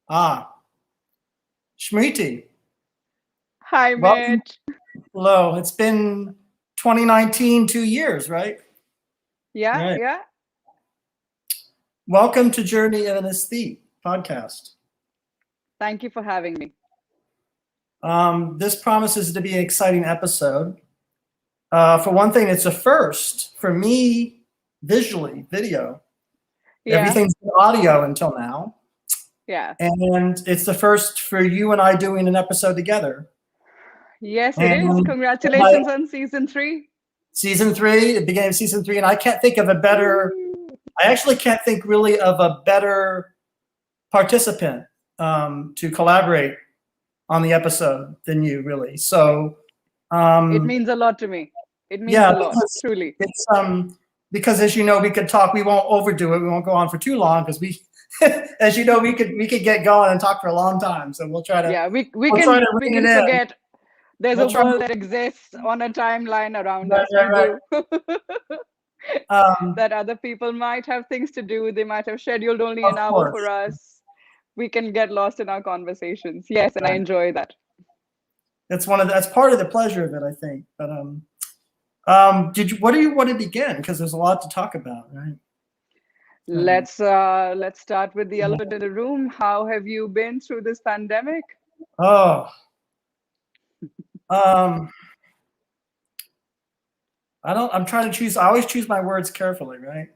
Ah, Smriti, Hi, welcome. Mitch. Hello. It's been 2019, 2 years, right? Yeah, Right. yeah. Welcome to Journey of an Aesthete podcast. Thank you for having me. This promises to be an exciting episode. For one thing, it's a first for me visually, video. Yeah, Everything's been audio until now. yeah. And it's the first for you and I doing an episode together. Yes, it is. And my Congratulations on season three. season three, the beginning of season three, and I can't think of a better, Woo. I actually can't think really of a better participant to collaborate on the episode than you, really. So, It um, means a lot to me. It means yeah, a lot, truly. because as you know, we could talk. We won't overdo it. We won't go on for too long because we, as you know, we could get going and talk for a long time. So Yeah, we we'll try can to we rein can it in. forget there's We'll a try. world that exists on a timeline around Right, us. right, We right. do. Um, That other people might have things to do. They might have scheduled only of an hour for course. us. We can get lost in our conversations. Yes, and I Right. enjoy that. That's part of the pleasure of it, I think. But what do you want to begin? Because there's a lot to talk about, right? Um, Let's start with the elephant in the room. How have you been through this pandemic? oh, um, I'm trying to choose. I always choose my words carefully, right?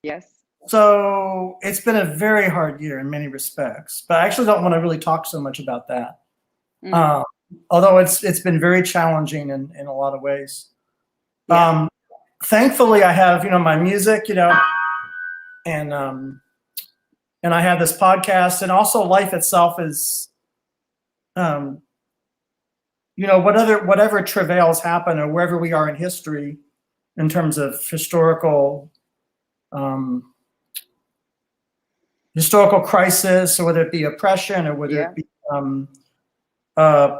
Yes. So it's been a very hard year in many respects, but I actually don't want to really talk so much about that. Mm, Um, Although it's been very challenging in a lot of ways. yeah. Um, Thankfully, I have my music, and and I have this podcast, and also life itself is, um, whatever travails happen or wherever we are in history, in terms of um, historical crisis, or whether it be oppression, or whether Yeah. it be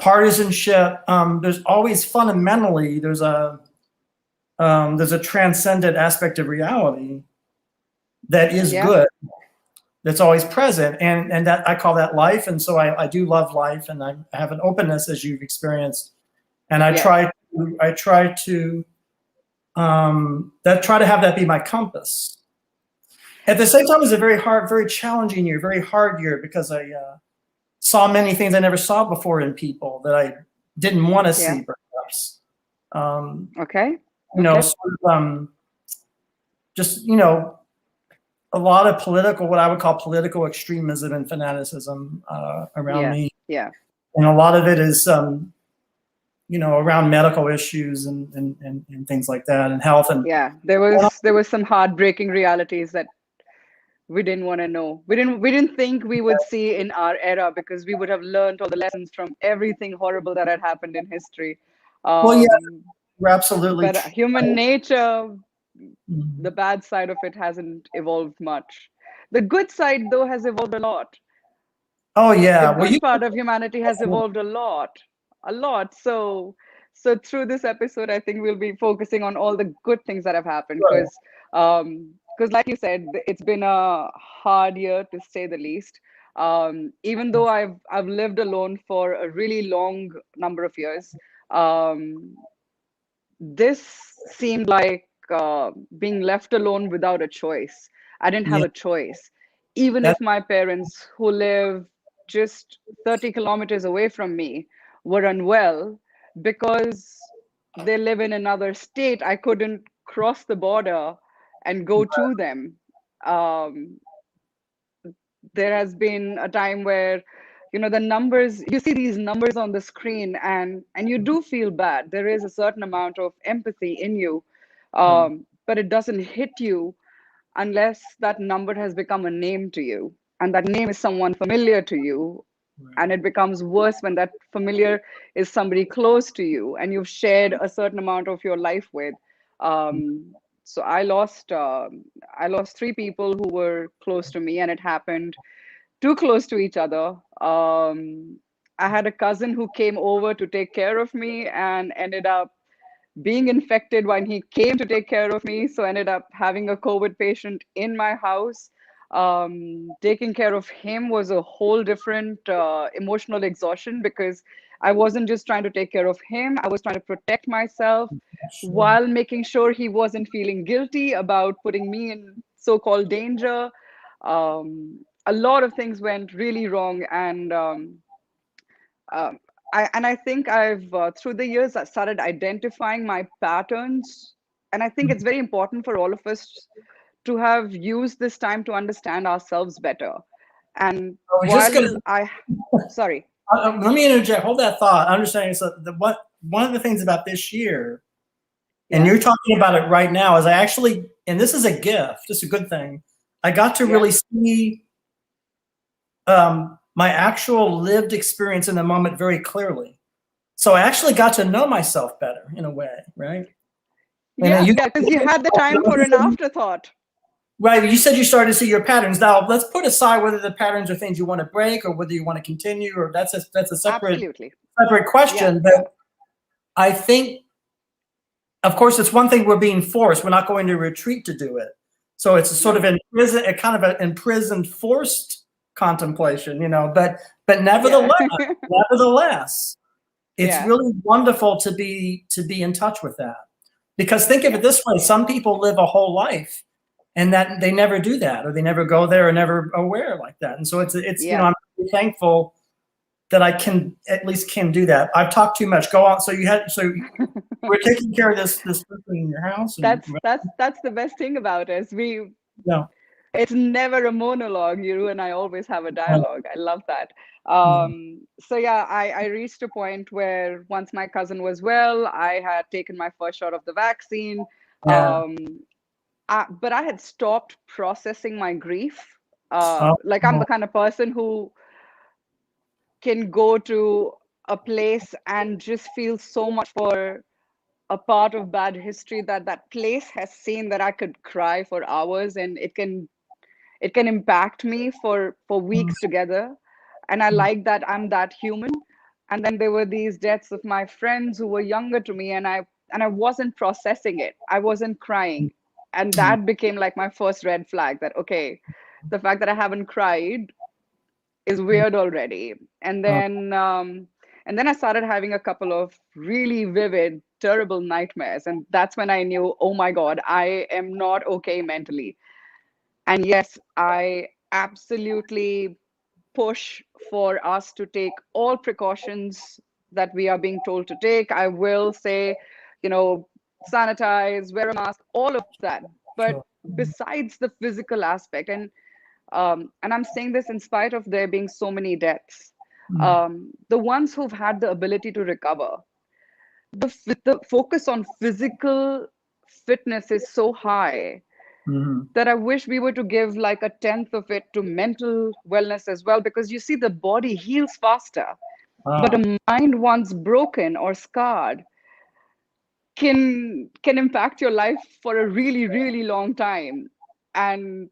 partisanship. There's always fundamentally there's a transcendent aspect of reality that is Yeah. good, that's always present, and that I call that life. And so I do love life, and I have an openness, as you've experienced, and Yes. I try to try to have that be my compass. At the same time, it's a very hard, very challenging year, very hard year, because I saw many things I never saw before in people that I didn't want to Yeah. see, perhaps. Um, Okay. Okay. sort of, just a lot of what I would call political extremism and fanaticism around Yeah. me, Yeah. and a lot of it is around medical issues and things like that, and health, and Yeah. There was some heartbreaking realities that we didn't want to know. We didn't think we would see in our era because we would have learned all the lessons from everything horrible that had happened in history. well, yeah, Um, you're absolutely but true. human nature, the Mhm. bad side of it hasn't evolved much. The good side, though, has evolved a lot. Oh The yeah, well you good part of humanity has evolved a lot. So through this episode, I think we'll be focusing on all the good things that have happened, right. because like you said, it's been a hard year to say the least. Even though I've lived alone for a really long number of years, um, this seemed like being left alone without a choice. I didn't have Yeah, a choice. Even that if my parents, who live just 30 kilometers away from me, were unwell, because they live in another state, I couldn't cross the border and go to them. Um, there has been a time where the numbers, you see these numbers on the screen, and you do feel bad. There is a certain amount of empathy in you, right, but it doesn't hit you unless that number has become a name to you, and that name is someone familiar to you. right. And it becomes worse when that familiar is somebody close to you and you've shared a certain amount of your life with. So I lost three people who were close to me, and it happened too close to each other. I had a cousin who came over to take care of me and ended up being infected when he came to take care of me. So ended up having a COVID patient in my house. Taking care of him was a whole different emotional exhaustion, because I wasn't just trying to take care of him, I was trying to protect myself Sure. while making sure he wasn't feeling guilty about putting me in so-called danger. A lot of things went really wrong, and um, I think I've through the years I started identifying my patterns, and I think it's very important for all of us to have used this time to understand ourselves better. And I was just gonna. while I, sorry, Let me interject. Hold that thought. I'm just saying. So one of the things about this year, and yeah, you're talking about it right now, is I actually, and this is a gift. It's a good thing. I got to yeah, really see my actual lived experience in the moment very clearly. So I actually got to know myself better in a way, right? And then yeah, yeah, because you had the time for an afterthought. right, you said you started to see your patterns. Now let's put aside whether the patterns are things you want to break or whether you want to continue, or that's a Absolutely. separate Yeah, question. But I think, of course, it's one thing we're being forced. We're not going to retreat to do it. So it's a sort of no, imprisoned, a kind of an imprisoned, forced contemplation, But yeah, nevertheless, it's yeah, really wonderful to be in touch with that. Because think of yeah, it this way: some people live a whole life, and that they never do that, or they never go there, or never aware like that. And so yeah. I'm really thankful that I can at least can do that. I've talked too much. Go on. So we're taking care of this person in your house, and That's the best thing about us. no, It's never a monologue. You and I always have a no, dialogue. I love that. no, So yeah, I reached a point where once my cousin was well, I had taken my first shot of the vaccine. yeah, Um, but I had stopped processing my grief. oh, Like I'm the kind of person who can go to a place and just feel so much for a part of bad history that that place has seen, that I could cry for hours, and it can impact me for mm, weeks together. And I mm, like that I'm that human. And then there were these deaths of my friends who were younger to me, and I wasn't processing it, I wasn't crying. And mm, that became like my first red flag, that okay, the fact that I haven't cried is mm, weird already. And oh, then I started having a couple of really vivid terrible nightmares, and that's when I knew, oh my god, I am not okay mentally. And yes, I absolutely push for us to take all precautions that we are being told to take. I will say, you know, sanitize, wear a mask, all of that. But sure. besides the physical aspect, and I'm saying this in spite of there being so many deaths, Mm, the ones who've had the ability to recover, the focus on physical fitness is so high mhm. that I wish we were to give like a tenth of it to mental wellness as well, because you see, the body heals faster, but Wow. a mind once broken or scarred can impact your life for a really, really long time. And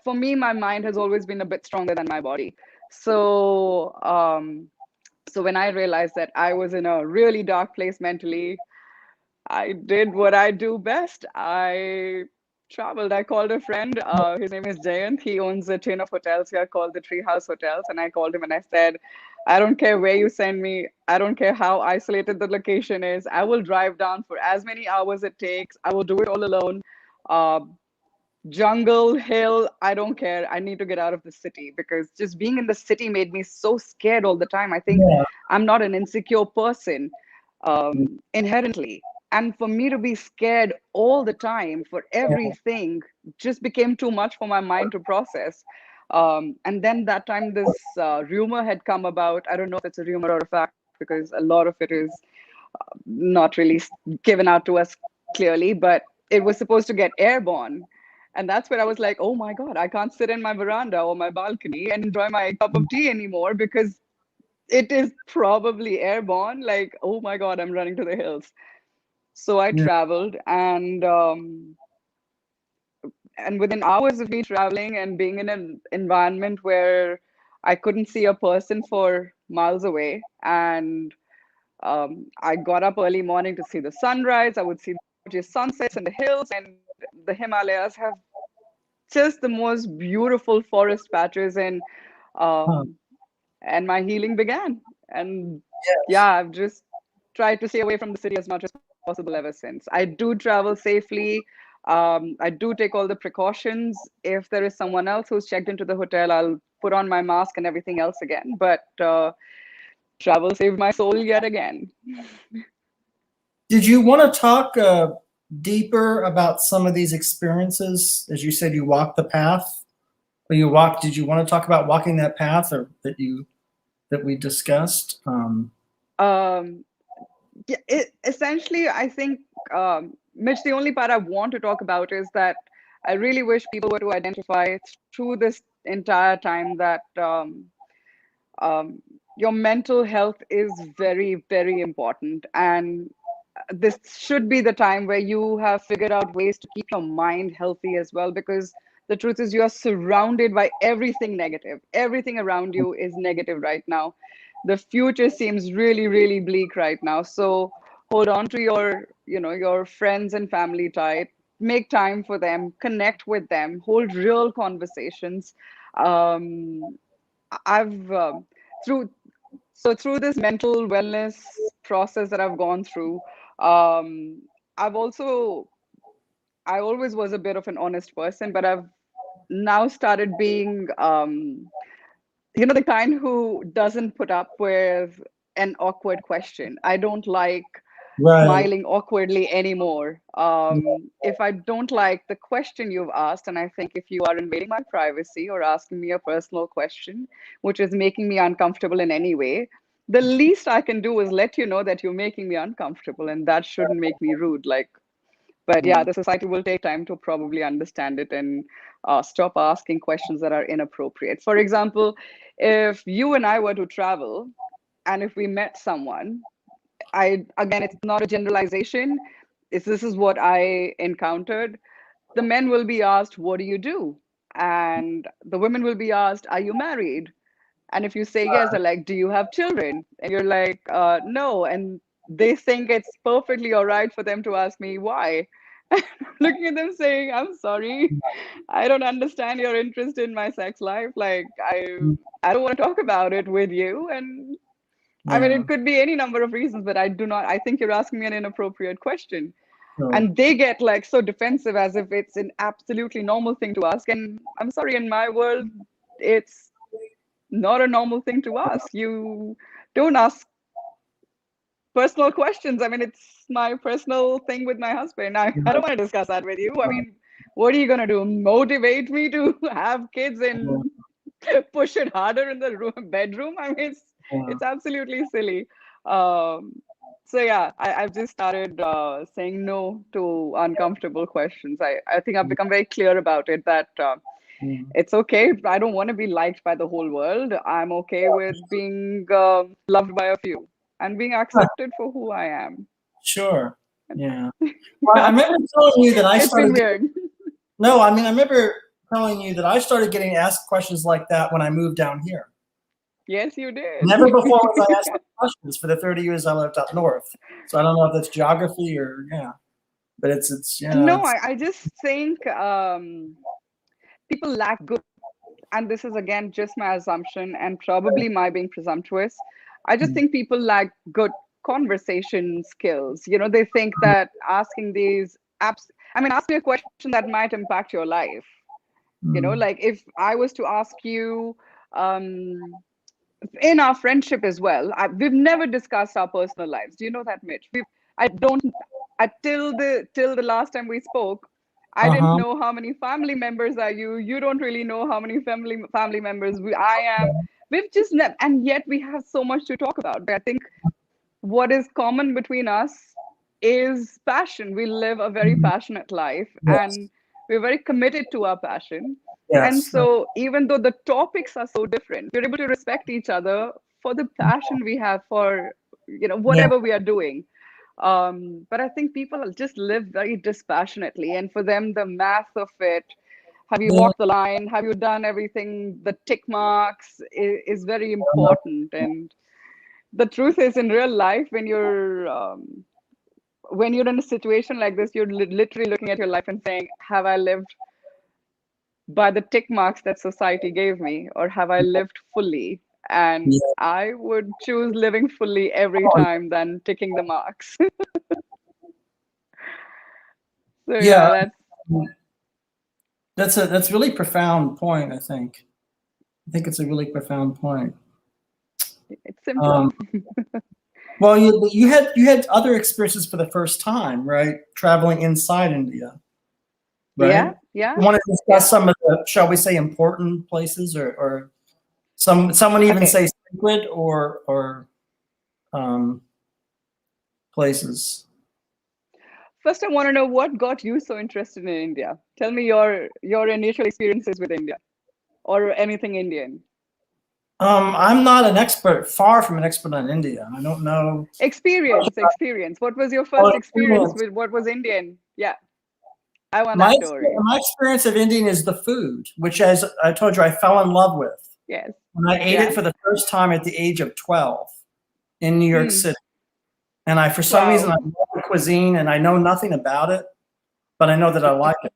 for me, my mind has always been a bit stronger than my body. So so when I realized that I was in a really dark place mentally, I did what I do best. I traveled. I called a friend. His name is Jayant. He owns a chain of hotels here called the Treehouse Hotels. And I called him and I said, I don't care where you send me. I don't care how isolated the location is. I will drive down for as many hours it takes. I will do it all alone. Uh, Jungle, hill, I don't care. I need to get out of the city, because just being in the city made me so scared all the time. I think Yeah. I'm not an insecure person inherently. And for me to be scared all the time for Yeah. everything just became too much for my mind to process. And then that time, this rumor had come about. I don't know if it's a rumor or a fact, because a lot of it is not really given out to us clearly, but it was supposed to get airborne. And that's where I was like, oh my God, I can't sit in my veranda or my balcony and enjoy my cup of tea anymore, because it is probably airborne. Like, oh my God, I'm running to the hills. So I Yeah. traveled, and within hours of me traveling and being in an environment where I couldn't see a person for miles away, and I got up early morning to see the sunrise. I would see gorgeous sunsets in the hills, and the Himalayas have just the most beautiful forest patches, Huh. um, and my healing began. And Yes. yeah, I've just tried to stay away from the city as much as possible ever since. I do travel safely. I do take all the precautions. If there is someone else who's checked into the hotel, I'll put on my mask and everything else again. But travel saved my soul yet again. Did you want to talk deeper about some of these experiences? As you said, you walked the path. Or you walked. Did you want to talk about walking that path, or that we discussed? Um, yeah, essentially, I think, Mitch, the only part I want to talk about is that I really wish people were to identify through this entire time that um, your mental health is very, very important. And this should be the time where you have figured out ways to keep your mind healthy as well, because the truth is you are surrounded by everything negative. Everything around you is negative right now. The future seems really, really bleak right now. So hold on to your, your friends and family tight. Make time for them, connect with them, hold real conversations. um, I've through through this mental wellness process that I've gone through, um, I've also I always was a bit of an honest person, but I've now started being, the kind who doesn't put up with an awkward question. I don't like Right. smiling awkwardly anymore. If I don't like the question you've asked, and I think if you are invading my privacy or asking me a personal question, which is making me uncomfortable in any way, the least I can do is let you know that you're making me uncomfortable, and that shouldn't make me rude. Like, but yeah, the society will take time to probably understand it and stop asking questions that are inappropriate. For example, if you and I were to travel, and if we met someone, again, it's not a generalization. This is what I encountered. The men will be asked, "What do you do?" And the women will be asked, "Are you married?" And if you say yes, they're like, "Do you have children?" And you're like, "No." And they think it's perfectly all right for them to ask me why. Looking at them saying, "I'm sorry, I don't understand your interest in my sex life. Like, I don't want to talk about it with you." And I mean, Yeah. it could be any number of reasons, but I do not, I think you're asking me an inappropriate question. So, And they get like so defensive as if it's an absolutely normal thing to ask. And I'm sorry, in my world, it's not a normal thing to ask. You don't ask personal questions. I mean, it's my personal thing with my husband. I don't want to discuss that with you. I mean, what are you going to do? Motivate me to have kids and push it harder in the bedroom? I mean, it's absolutely silly. Um, so yeah, I've just started saying no to uncomfortable questions. I think I've become very clear about it that it's okay. I don't want to be liked by the whole world. I'm okay with being loved by a few and being accepted for who I am. sure. Yeah. Well, I remember telling you that I It's been started. weird. No, I mean, I remember telling you that I started getting asked questions like that when I moved down here. Yes, you did. Never before was I asked questions for the 30 years I lived up north. So I don't know if that's geography or yeah, but it's yeah, No, it's I just think people lack good, and this is again just my assumption and probably my being presumptuous. I just think people lack good conversation skills. They think that asking these apps, I mean, ask me a question that might impact your life. Like if I was to ask you, um, in our friendship as well, we've never discussed our personal lives. Do you know that, Mitch? I don't, till the last time we spoke, I didn't uh-huh. know how many family members are you. You don't really know how many family members I am. We've just never, and yet we have so much to talk about. But I think what is common between us is passion. We live a very passionate life, Yes. and we're very committed to our passion. And Yes. so, even though the topics are so different, we're able to respect each other for the passion we have for, Yeah. whatever we are doing. But I think people just live very dispassionately, and for them, the math of it, have you Yeah. walked the line? Have you done everything? The tick marks is very important. And the truth is, in real life, when you're in a situation like this, you're literally looking at your life and saying, have I lived by the tick marks that society gave me, or have I lived fully? And Yeah. I would choose living fully every Oh, time than ticking the marks. So yeah. yeah, That's a really profound point, I think. I think it's a really profound point. it's simple. Um, well, you had other experiences for the first time, right? Traveling inside India, Yeah, right? yeah, You want to yeah. discuss some of the, shall we say, important places, or someone even Okay. say sacred or um, places. First, I want to know what got you so interested in India. Tell me your initial experiences with India or anything Indian. I'm not an expert, far from an expert on India. I don't know much about Experience. What was your all first experience experience. with what was Indian? Yeah, I want My that exper- story. my experience of Indian is the food, which, as I told you, I fell in love with. Yes. And I ate Yeah. it for the first time at the age of 12 in New York Hmm. City. And for some reason, I Wow. love the cuisine and I know nothing about it, but I know that I like it.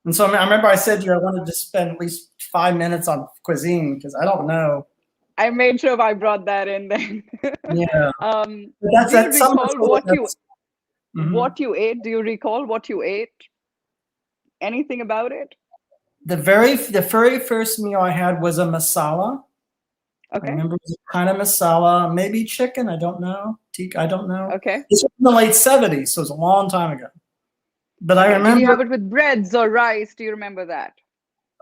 And so I remember I said to you, I wanted to spend at least 5 minutes on cuisine because I don't know. I made sure I brought that in then. Yeah. But Do you some would recall say that that's, mhm. what you ate? Do you recall what you ate? Anything about it? The very first meal I had was a masala. I Okay. remember it was a kind of masala, maybe chicken. I don't know. I don't know. Okay. This was in the late 70s, so it was a long time ago. But I Okay. Did you have remember, it with breads or rice? Do you remember that?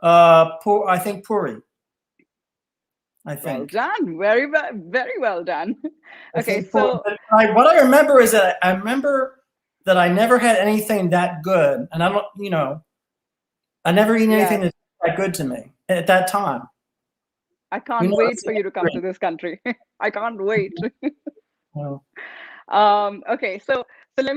I think puri. I Well think. done. Very well done. I Okay, think puri. so But what I remember is that I remember that I never had anything that good, and I don't, I never eaten anything yeah, that's that good to me at that time. I You can't know, wait it's for you to come to this country. I can't wait. well, Okay, so let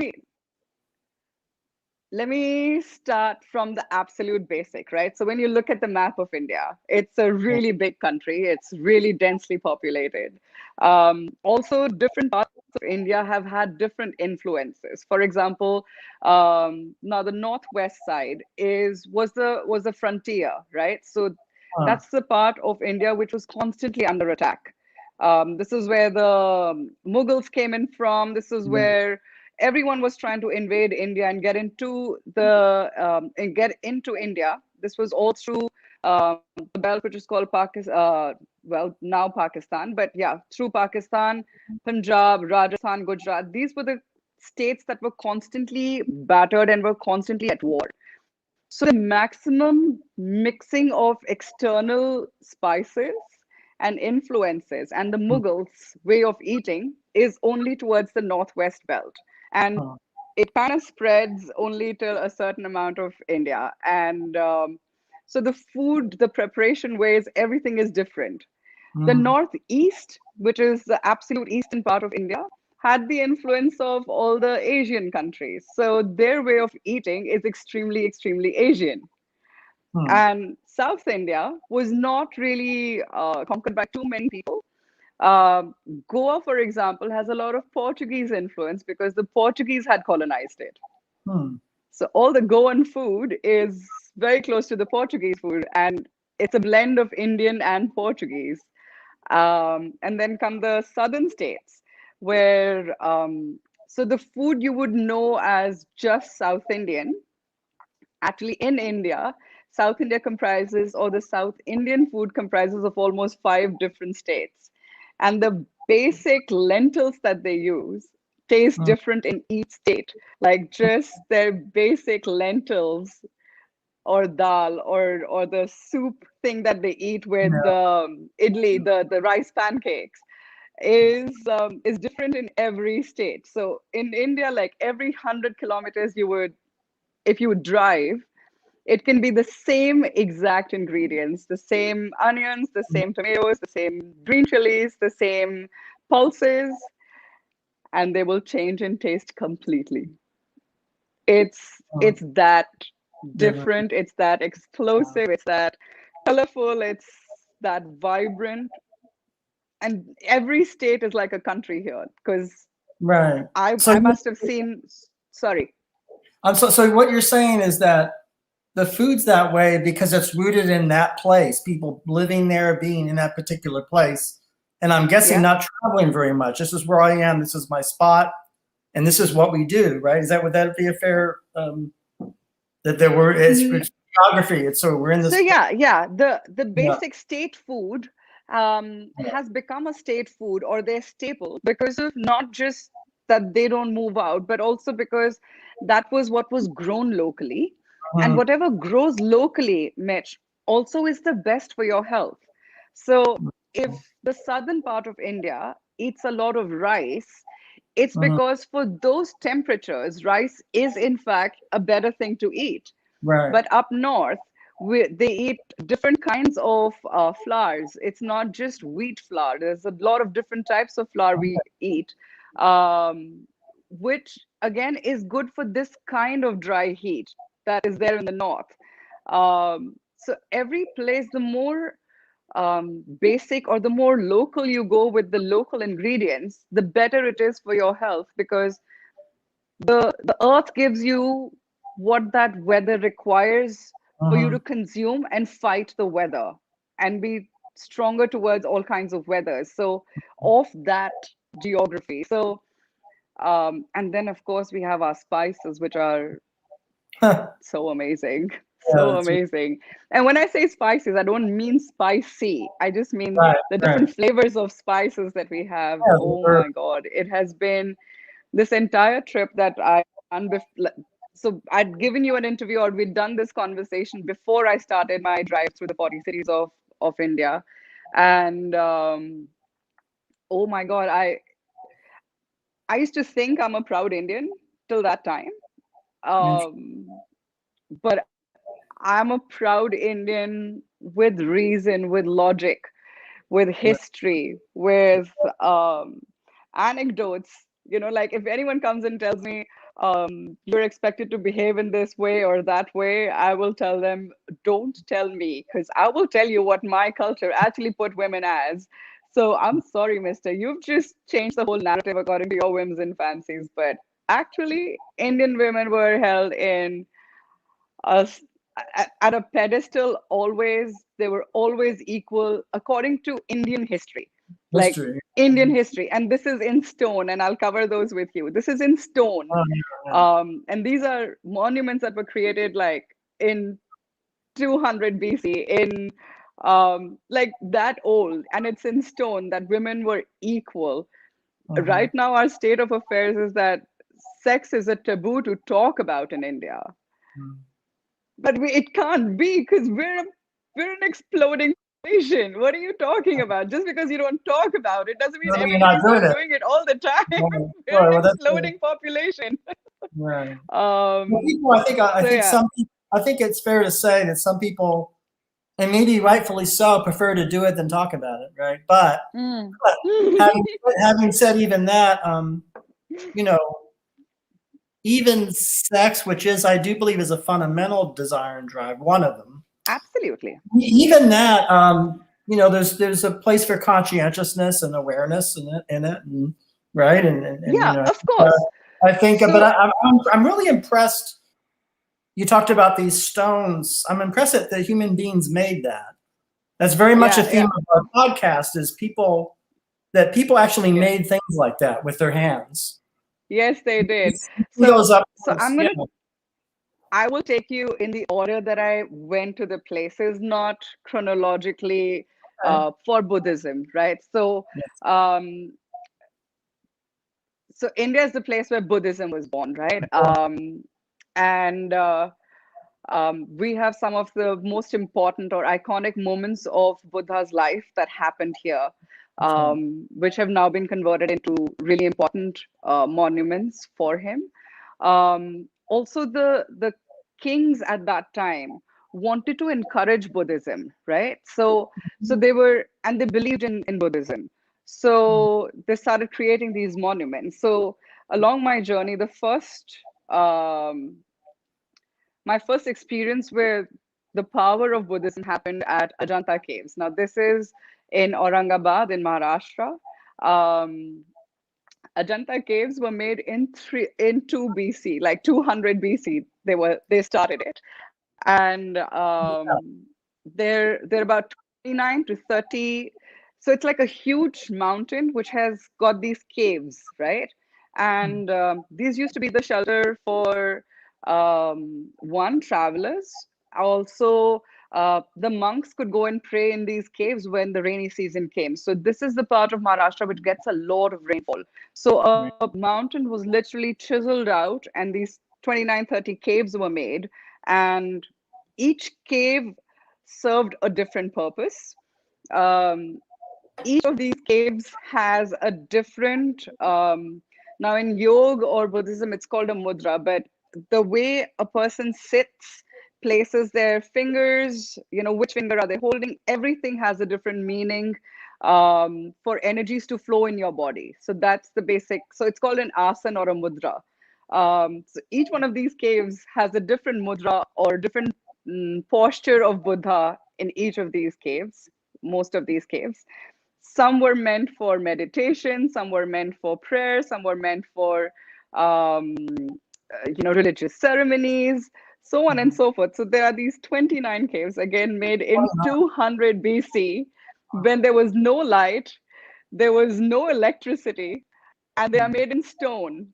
me start from the absolute basic, right? So when you look at the map of India, it's a really big country. It's really densely populated. Also, different parts of India have had different influences. For example, now the northwest side was the frontier, right? So huh, that's the part of India which was constantly under attack. This is where the Mughals came in from. This is yeah, where everyone was trying to invade India and get into India. This was all through the belt, which is called Pakistan. Well, now Pakistan, but yeah, through Pakistan, Punjab, Rajasthan, Gujarat. These were the states that were constantly battered and were constantly at war. So the maximum mixing of external spices and influences and the mm, Mughals' way of eating is only towards the northwest belt. And huh, it kind of spreads only till a certain amount of India. And so the food, the preparation ways, everything is different. The mm, northeast, which is the absolute eastern part of India, had the influence of all the Asian countries. So their way of eating is extremely, extremely Asian. mm, And South India was not really conquered by too many people. Goa, for example, has a lot of Portuguese influence because the Portuguese had colonized it. mm, So all the Goan food is very close to the Portuguese food, and it's a blend of Indian and Portuguese. And then come the southern states, where so the food you would know as just South Indian, actually in India, South India comprises, or the South Indian food comprises of almost 5 different states. And the basic lentils that they use taste mm, different in each state, like just their basic lentils or dal or the soup thing that they eat with yeah, the idli, the rice pancakes is different in every state. So in India, like every 100 kilometers if you would drive, it can be the same exact ingredients, the same onions, the same tomatoes, the same green chilies, the same pulses, and they will change in taste completely. It's that different. different, it's that explosive, it's that colorful, it's that vibrant. And every state is like a country here because Right. I So I must have seen, sorry. so what you're saying is that the food's that way because it's rooted in that place, people living there, being in that particular place. And I'm guessing Yeah. not traveling very much. This is where I am. This is my spot. And this is what we do, right? Would that be a fair, that there were, it's geography. It's so we're in So this place. yeah, the Yeah. basic state food has become a state food or their staple because of not just that they don't move out, but also because that was what was grown locally. And Mhm. whatever grows locally, Mitch, also is the best for your health. So if the southern part of India eats a lot of rice, it's Mhm. because for those temperatures, rice is in fact a better thing to eat. Right. But up north, they eat different kinds of flours. It's not just wheat flour. There's a lot of different types of flour we eat, um, which again is good for this kind of dry heat that is there in the north. So every place, the more basic or the more local you go with the local ingredients, the better it is for your health because the earth gives you what that weather requires for you to Mhm. consume and fight the weather and be stronger towards all kinds of weathers. So of that geography. So and then of course we have our spices, which are Yeah, so amazing. So that's amazing. And when I say spices, I don't mean spicy. I just mean right. the Right. different flavors of spices that we have. Yeah, Oh my God. It has been this entire trip that I done so I'd given you an interview or we'd done this conversation before I started my drive through the 40 cities of India. And oh my God, I used to think I'm a proud Indian till that time. Um, but I'm a proud Indian with reason, with logic, with history, with anecdotes. Like if anyone comes and tells me you're expected to behave in this way or that way, I will tell them, don't tell me, because I will tell you what my culture actually put women as. So I'm sorry, mister, you've just changed the whole narrative according to your whims and fancies. But actually, Indian women were held in us at a pedestal always. They were always equal according to Indian history, like history. Indian history. And this is in stone, and I'll cover those with you. This is in stone. Oh, yeah, And these are monuments that were created like in 200 BC, in like that old, and it's in stone that women were equal. yeah. Right now our state of affairs is that sex is a taboo to talk about in India, Mhm. but it can't be because we're an exploding population. What are you talking about? Just because you don't talk about it doesn't mean I mean, you're not everybody's doing not it. doing it all the time. Right. We're Right. an Well, that's exploding population. right. Well, Um, people, I so think yeah, some people, I think it's fair to say that some people, and maybe rightfully so, prefer to do it than talk about it, right? mm. But having having said even that, you know, even sex, which is I do believe is a fundamental desire and drive, one of them. Absolutely. Even that, there's a place for conscientiousness and awareness in it, and right, and Yeah, of course. I think, but So I'm really impressed. You talked about these stones. I'm impressed that human beings made that. That's very much a yeah, theme yeah, of our podcast is people actually yeah. made things like that with their hands. Yes, they did. See those So up so close. Yeah. I will take you in the order that I went to the places, not chronologically Okay. for Buddhism, right? So Yes. um, so India is the place where Buddhism was born, right? And we have some of the most important or iconic moments of Buddha's life that happened here, Okay. which have now been converted into really important monuments for him. Also, the kings at that time wanted to encourage Buddhism, right? So they were, and they believed in Buddhism. So they started creating these monuments. So along my journey, my first experience with the power of Buddhism happened at Ajanta Caves. Now, this is in Aurangabad in Maharashtra. Um, Ajanta Caves were made in 2 BC, like 200 BC. They started it, and Yeah. they're about 29 to 30. So it's like a huge mountain which has got these caves, right? And these used to be the shelter for one, travelers. Also, the monks could go and pray in these caves when the rainy season came. So this is the part of Maharashtra which gets a lot of rainfall. So Right. a mountain was literally chiseled out, and these 29, 30 caves were made, and each cave served a different purpose. Um, each of these caves has a different, now in yoga or Buddhism, it's called a mudra, but the way a person sits, places their fingers, which finger are they holding, everything has a different meaning for energies to flow in your body. So that's the basic. So it's called an asana or a mudra. So each one of these caves has a different mudra or different posture of Buddha in each of these caves, most of these caves. Some were meant for meditation, some were meant for prayer, some were meant for religious ceremonies, so on and so forth. So there are these 29 caves, again made in 200 BC, when there was no light, there was no electricity, and they are made in stone.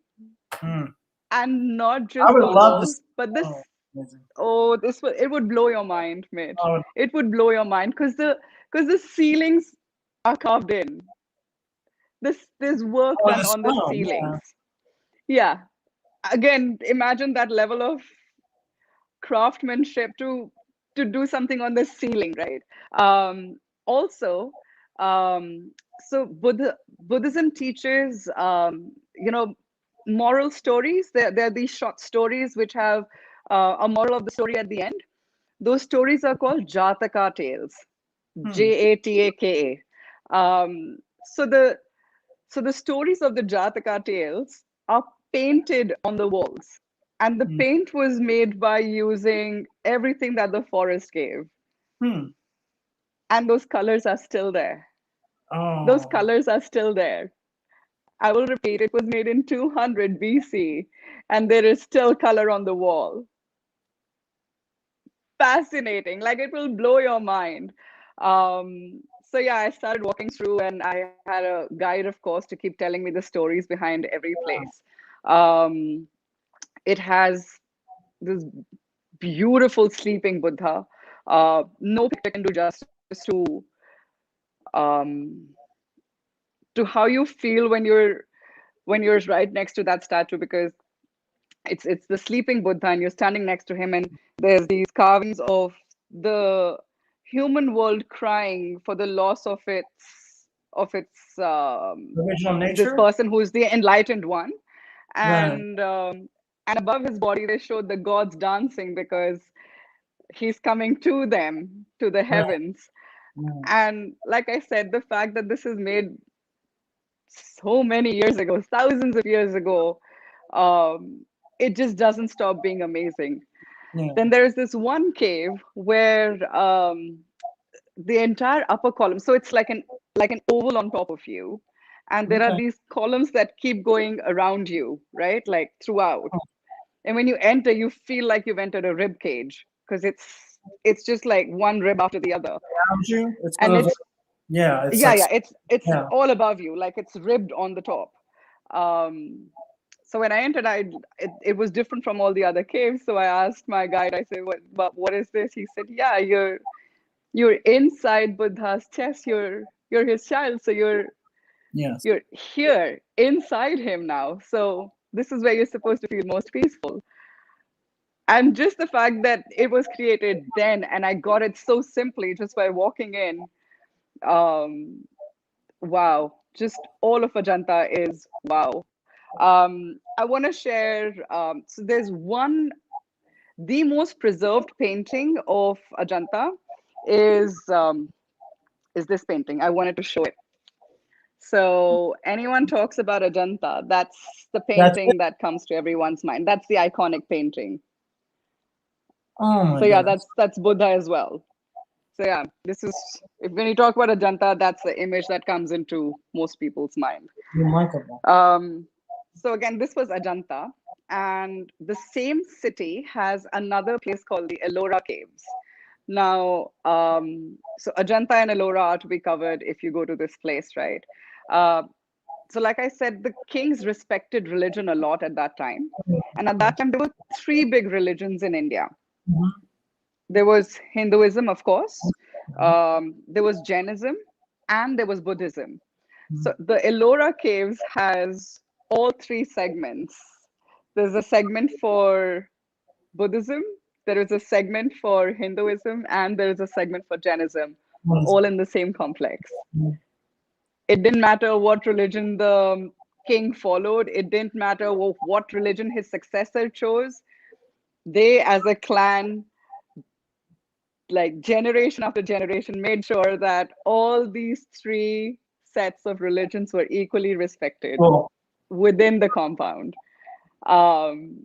Hmm. And not I just would the love to. walls, but this, Oh, amazing. oh, it would blow your mind, Mitch. Oh, It would blow your mind because the ceilings are carved in. There's work oh, done the on the stone. Yeah. ceilings. Yeah. Again, imagine that level of craftsmanship to do something on the ceiling, right? Also, um, so Buddhism teaches moral stories. There are these short stories which have a moral of the story at the end. Those stories are called Jataka tales, Hmm. Jataka. So the stories of the Jataka tales are painted on the walls. And the Hmm. paint was made by using everything that the forest gave. Hmm. And those colors are still there. Those Oh, colors are still there. I will repeat, it was made in 200 BC, and there is still color on the wall. Fascinating. Like, it will blow your mind. So yeah, I started walking through, and I had a guide, of course, to keep telling me the stories behind every place. Um, it has this beautiful sleeping Buddha. No picture can do justice um, to how you feel when you're right next to that statue, because it's the sleeping Buddha, and you're standing next to him, and there's these carvings of the human world crying for the loss of its original this nature. person who is the enlightened one, Right. and above his body they showed the gods dancing because he's coming to them, to the Right. heavens. Right. And like I said, the fact that this is made so many years ago, thousands of years ago, um, it just doesn't stop being amazing. Yeah. Then there's this one cave where the entire upper column, so it's like an oval on top of you, and there are Okay. these columns that keep going around you, right? Like throughout. And when you enter, you feel like you've entered a rib cage because it's just like one rib after the other. Around you. It's one And of those. it's Yeah. It's yeah, like. yeah, it's Yeah. all above you, like it's ribbed on the top. Um, so when I entered, it was different from all the other caves. So I asked my guide, I said, what is this? He said, yeah, you're inside Buddha's chest. You're his child. So Yes. you're here inside him now. So this is where you're supposed to feel most peaceful. And just the fact that it was created then, and I got it so simply just by walking in. Um, wow, just all of Ajanta is wow. I want to share. So there's the most preserved painting of Ajanta is um, is this painting. I wanted to show it. So anyone talks about Ajanta, that's the That's it. painting that comes to everyone's mind. That's the iconic painting. Oh my So yeah, goodness. that's Buddha as well. So yeah, this is, if when you talk about Ajanta, that's the image that comes into most people's mind. Remarkable. Um, so again, this was Ajanta. and the same city has another place called the Ellora Caves. Now, so Ajanta and Ellora are to be covered if you go to this place, right? Uh, so, like I said, the kings respected religion a lot at that time. And at that time, there were three big religions in India. Mhm. There was Hinduism, of course, there was Jainism, and there was Buddhism. So the Ellora Caves has all three segments. There's a segment for Buddhism, there is a segment for Hinduism, and there is a segment for Jainism, all in the same complex. It didn't matter what religion the king followed, it didn't matter what religion his successor chose. They, as a clan, like generation after generation, made sure that all these three sets of religions were equally respected Cool. within the compound. Um,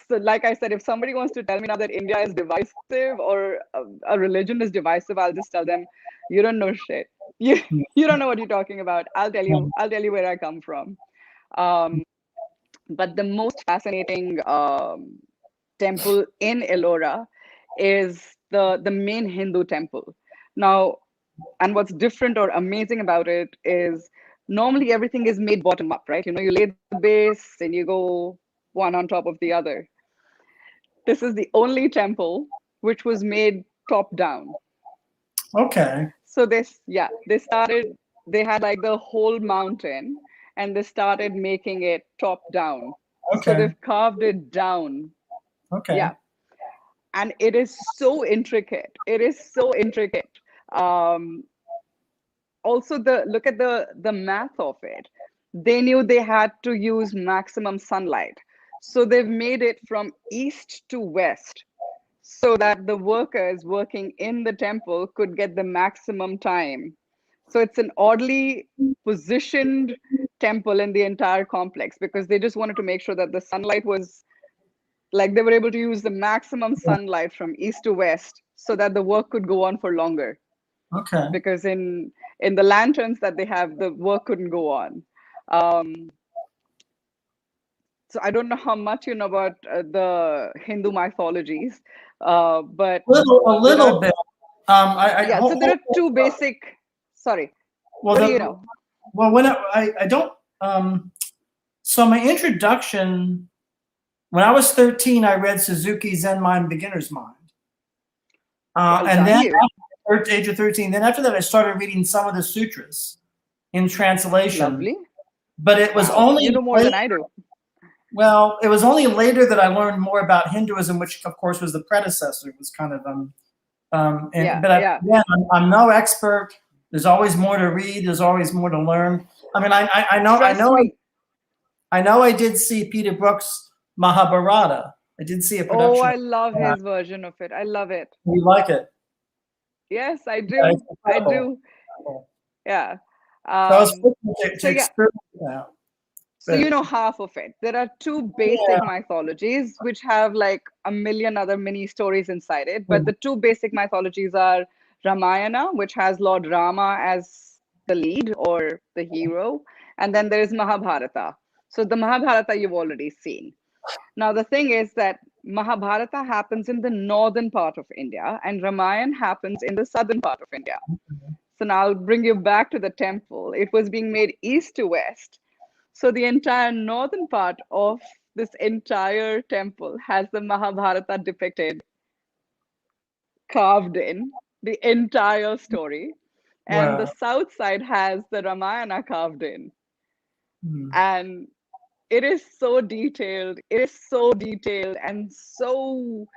so, like I said, if somebody wants to tell me now that India is divisive or a religion is divisive, I'll just tell them, you don't know shit. You, you don't know what you're talking about. I'll tell you. I'll tell you where I come from. But the most fascinating temple in Ellora is the main Hindu temple. Now, and what's different or amazing about it is normally everything is made bottom up, right? You lay the base and you go one on top of the other. This is the only temple which was made top down. Okay. So they had like the whole mountain and they started making it top down. So Okay. they've carved it down. Okay. Yeah. And it is so intricate. It is so intricate. Um, Also, look at the math of it. They knew they had to use maximum sunlight. So they've made it from east to west so that the workers working in the temple could get the maximum time. So it's an oddly positioned temple in the entire complex because they just wanted to make sure that the sunlight was like they were able to use the maximum sunlight from east to west so that the work could go on for longer. Okay. Because in the lanterns that they have, the work couldn't go on. So I don't know how much you know about the Hindu mythologies, but A there are little bit. yeah. So there are two basic. Sorry, Well, what do you know? when I don't. So my introduction, when I was 13, I read Suzuki's Zen Mind, Beginner's Mind, Well and done, then you. at the age of 13, then after that, I started reading some of the sutras in translation. Lovely. But it was Wow, you only know more later, than I do. well, it was only later that I learned more about Hinduism, which of course was the predecessor. It was kind of Yeah, but yeah. again, I'm no expert. There's always more to read. There's always more to learn. I mean, Trust me. I know I did see Peter Brook's Mahabharata. I did see a Oh, production I of love that. his version of it. I love it. You like it? Yes, I Yeah, it's do. I incredible. do. Yeah. So I was Um, fortunate so to yeah, experience that. so you But know half of it. There are two yeah, basic mythologies which have like a million other mini stories inside it. But the two basic mythologies are Ramayana, which has Lord Rama as the lead or the hero, and then there is Mahabharata. So the Mahabharata you've already seen. Now the thing is that Mahabharata happens in the northern part of India and Ramayana happens in the southern part of India. So now I'll bring you back to the temple. It was being made east to west. So the entire northern part of this entire temple has the Mahabharata depicted, carved in the entire story. And the wow. south side has the Ramayana carved in. Hmm. And it is so detailed. It is so detailed and so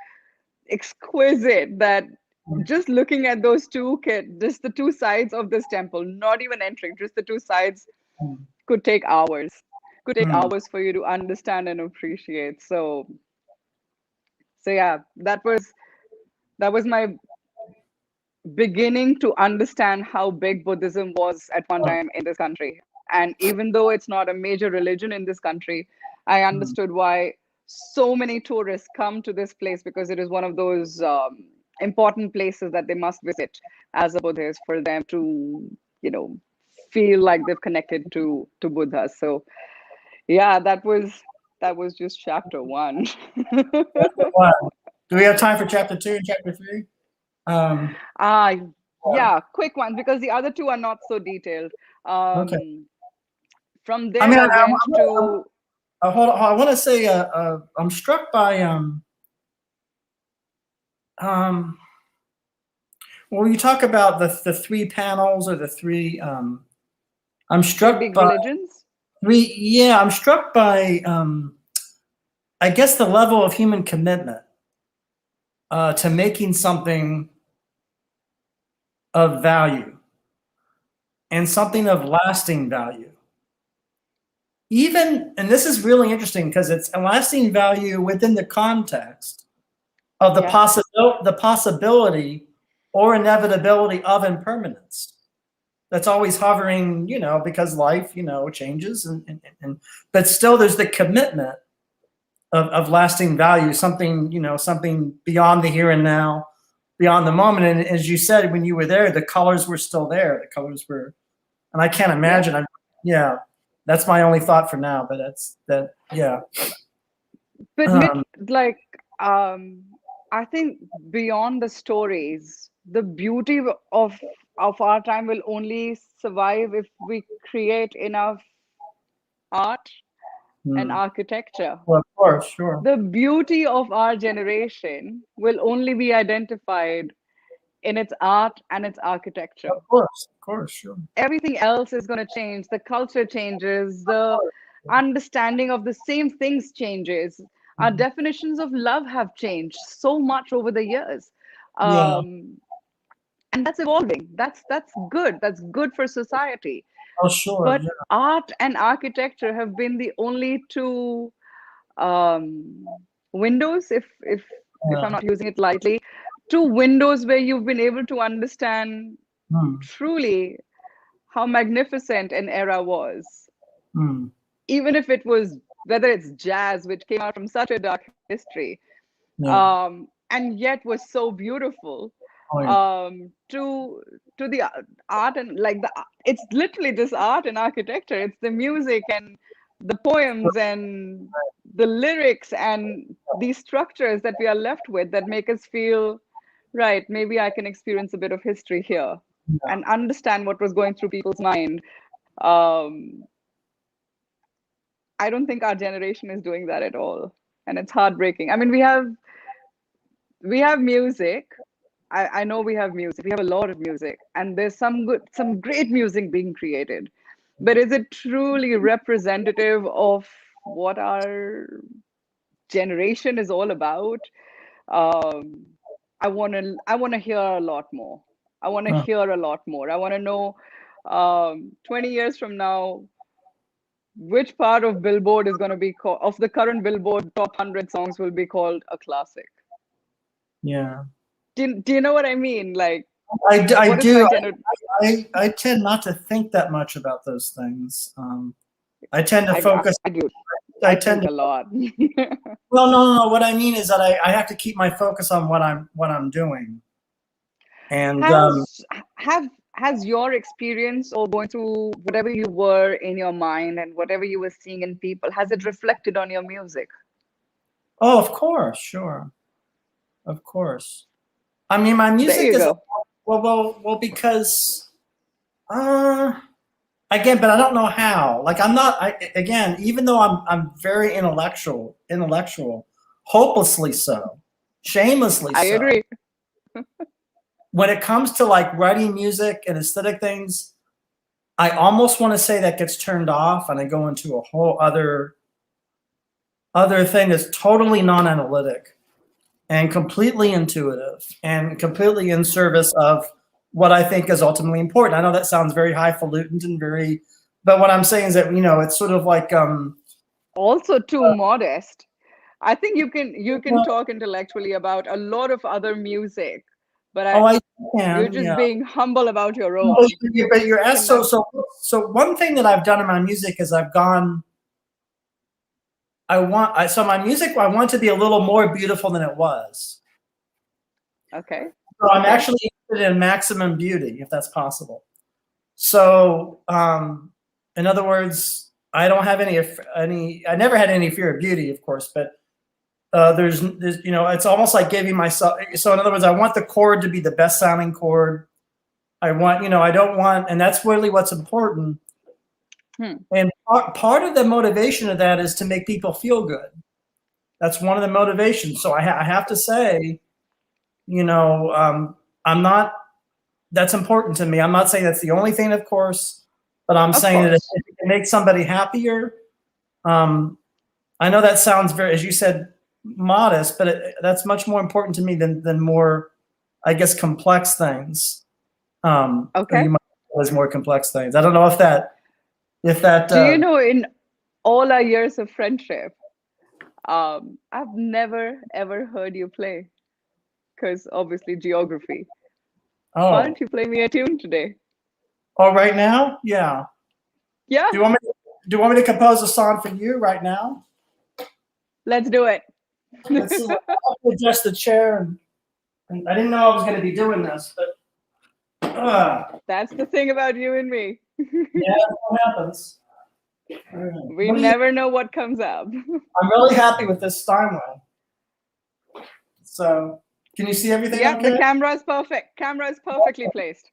exquisite that just looking at those just the two sides of this temple, not even entering, just the two sides could take hours. Could take Hmm. hours for you to understand and appreciate. So yeah, that was my beginning to understand how big Buddhism was at one time in this country. And even though it's not a major religion in this country, I Hmm. understood why so many tourists come to this place because it is one of those important places that they must visit as a Buddhist for them to, you know, feel like they've connected to Buddha. So yeah, that was That was just chapter one. Wow. Do we have time for chapter 2 and chapter 3? Ah, yeah, quick ones because the other two are not so detailed. Okay. From I there, mean, I went to. hold on. I want to say I'm struck by um, when you talk about the three panels or the three. I'm Three struck big by religions. three. Yeah, I'm struck by I guess the level of human commitment to making something of value and something Yeah, of lasting value. Even, and this is really interesting because it's a lasting value within the context of yeah, the possibility or inevitability of impermanence. That's always hovering, because life, changes, and but still there's the commitment of lasting value, something, something beyond the here and now, beyond the moment. And as you said, when you were there, the colors were still there. The colors were, and I can't yeah. imagine. Yeah, that's my only thought for now. But that's that. Yeah. But Um, like, um, I think beyond the stories, the beauty of our time will only survive if we create enough art and hmm. architecture. Well, of course, sure. The beauty of our generation will only be identified in its art and its architecture. Of course, sure. Everything else is going to change. The culture changes, the understanding of the same things changes. Our Mhm. definitions of love have changed so much over the years. Yeah. Um, and that's evolving. That's good. That's good for society. Oh, sure. But Yeah. art and architecture have been the only two windows, if I'm Yeah. not using it lightly, two windows where you've been able to understand Hmm. truly how magnificent an era was. Hmm. Even if it was, whether it's jazz, which came out from such a dark history, Yeah. and yet was so beautiful, Oh, yeah. to the art and like it's literally this art and architecture. It's the music and the poems and the lyrics and these structures that we are left with that make us feel, right, maybe I can experience a bit of history here Yeah. and understand what was going through people's mind. Um, I don't think our generation is doing that at all. And it's heartbreaking. I mean, we have music. I know we have music. We have a lot of music, and there's some great music being created. But is it truly representative of what our generation is all about? Um, I wanna hear a lot more. I want to Uh, hear a lot more. I want to know 20 years from now, which part of Billboard is going to be called, of the current Billboard top 100 songs will be called a classic. yeah. Do you know what I mean? Like, I what is my do. gener? I tend not to think that much about those things. I tend to I, focus. I do. I I tend think to. a lot. Well, no. What I mean is that I have to keep my focus on what I'm doing. And Has has your experience or going through whatever you were in your mind and whatever you were seeing in people, has it reflected on your music? oh, of course, sure, of course. I mean, my There music you is go. well because uh again, but I don't know how. Like I'm not. Again, even though I'm very intellectual, hopelessly so, shamelessly I so. agree. When it comes to like writing music and aesthetic things, I almost want to say that gets turned off, and I go into a whole other thing that's totally non-analytic and completely intuitive and completely in service of what I think is ultimately important. I know that sounds very highfalutin and very, but what I'm saying is that it's sort of like Also too modest. I think you can well, talk intellectually about a lot of other music, but oh, I you're can, just yeah. being humble about your No, own. but you're asked, Can that? so one thing that I've done in my music is I've gone. So my music, I want to be a little more beautiful than it was. Okay. So I'm Okay. actually interested in maximum beauty, if that's possible. So, in other words, I don't have any. I never had any fear of beauty, of course, but there's it's almost like giving myself. So in other words, I want the chord to be the best sounding chord. I want, I don't want, and that's really what's important. And part of the motivation of that is to make people feel good. That's one of the motivations. So I have to say, I'm not. That's important to me. I'm not saying that's the only thing, of course, but I'm saying that if it can make somebody happier. I know that sounds very, as you said, modest, but that's much more important to me than more, I guess, complex things. Okay. You might as more complex things. I don't know if that. Do you know, in all our years of friendship, I've never ever heard you play, because obviously geography. Oh. Why don't you play me a tune today? Oh, right now? Yeah. Yeah. Do you want me to compose a song for you right now? Let's do it. Let's see. I'll adjust the chair, and I didn't know I was going to be doing this, but that's the thing about you and me. Yeah, that's what happens. We never know what comes up. I'm really happy with this Steinway. So, can you see everything? Yeah, okay? the camera is perfect. Camera is perfectly placed.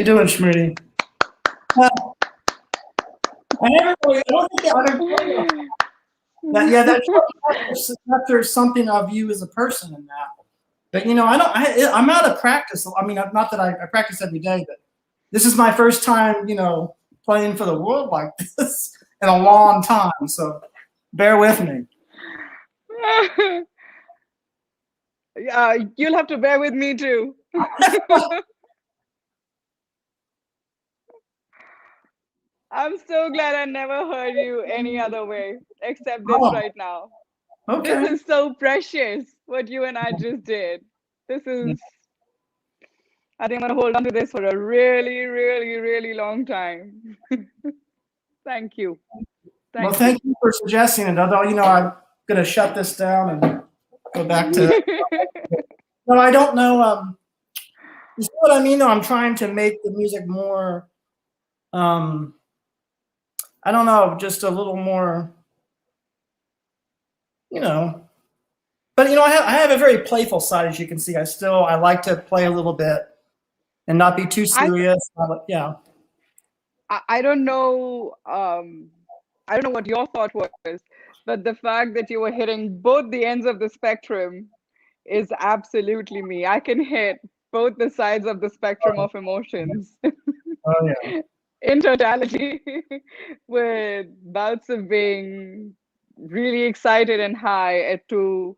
you doing, Smriti? I never really, I don't think that, yeah, there's something of you as a person in that. But you know, I'm out of practice. I mean, not that I practice every day, but this is my first time, you know, playing for the world like this in a long time. So bear with me. Yeah, you'll have to bear with me too. I'm so glad I never heard you any other way except this Oh, right now. This okay. is so precious what you and I just did. This is, I think I'm going to hold on to this for a really, really, really long time. Thank you. Well, Thank you. thank you for suggesting it. Although, you know, I'm going to shut this down and go back to. No, I don't know. You see what I mean? Though I'm trying to make the music more. I don't know, just a little more. You know, but you know, I have a very playful side, as you can see. I like to play a little bit and not be too I, serious. Yeah. I don't know. I don't know what your thought was, but the fact that you were hitting both the ends of the spectrum is absolutely me. I can hit both the sides of the spectrum of emotions Oh yeah. in totality, with bouts of being really excited and high to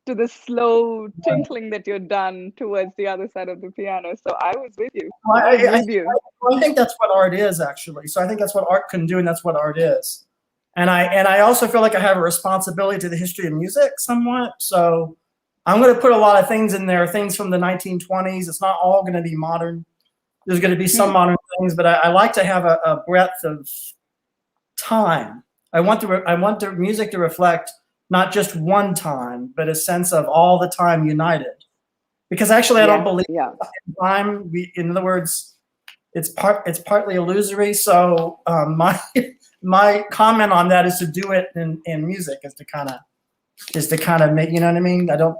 the slow tinkling that you're done towards the other side of the piano. So I was with you. Well, I was with you. I think that's what art is, actually. So I think that's what art can do, and that's what art is. And I also feel like I have a responsibility to the history of music somewhat. So I'm going to put a lot of things in there, things from the 1920s. It's not all going to be modern. There's going to be some Hmm. modern things, but I like to have a breadth of time. I want the music to reflect not just one time, but a sense of all the time united. Because actually, I don't Yeah, believe yeah. time. In other words, it's partly illusory. So my comment on that is to do it in music is to kind of make, you know what I mean. I don't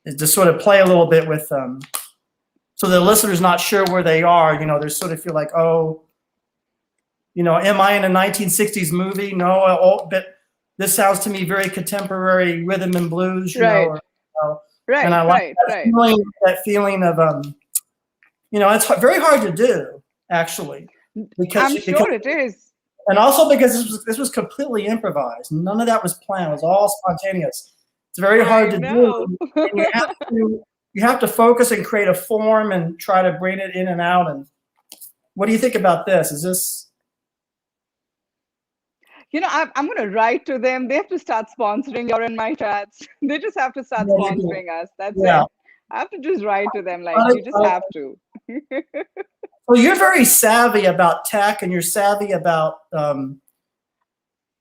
is to sort of play a little bit with so the listener's not sure where they are. You know, they sort of feel like, oh, you know, am I in a 1960s movie? No, but this sounds to me very contemporary rhythm and blues. You know, Right, and I right, like right, right. that feeling of you know, it's very hard to do actually I'm because sure it is. and also because this was completely improvised. None of that was planned. It was all spontaneous. It's very hard I to know. do, and you have to focus and create a form and try to bring it in and out. And what do you think about this? Is this You know, I'm going to write to them. They have to start sponsoring your and my chats. They just have to start sponsoring us. That's yeah? it. I have to just write to them like, you just have to. Well, you're very savvy about tech, and you're savvy about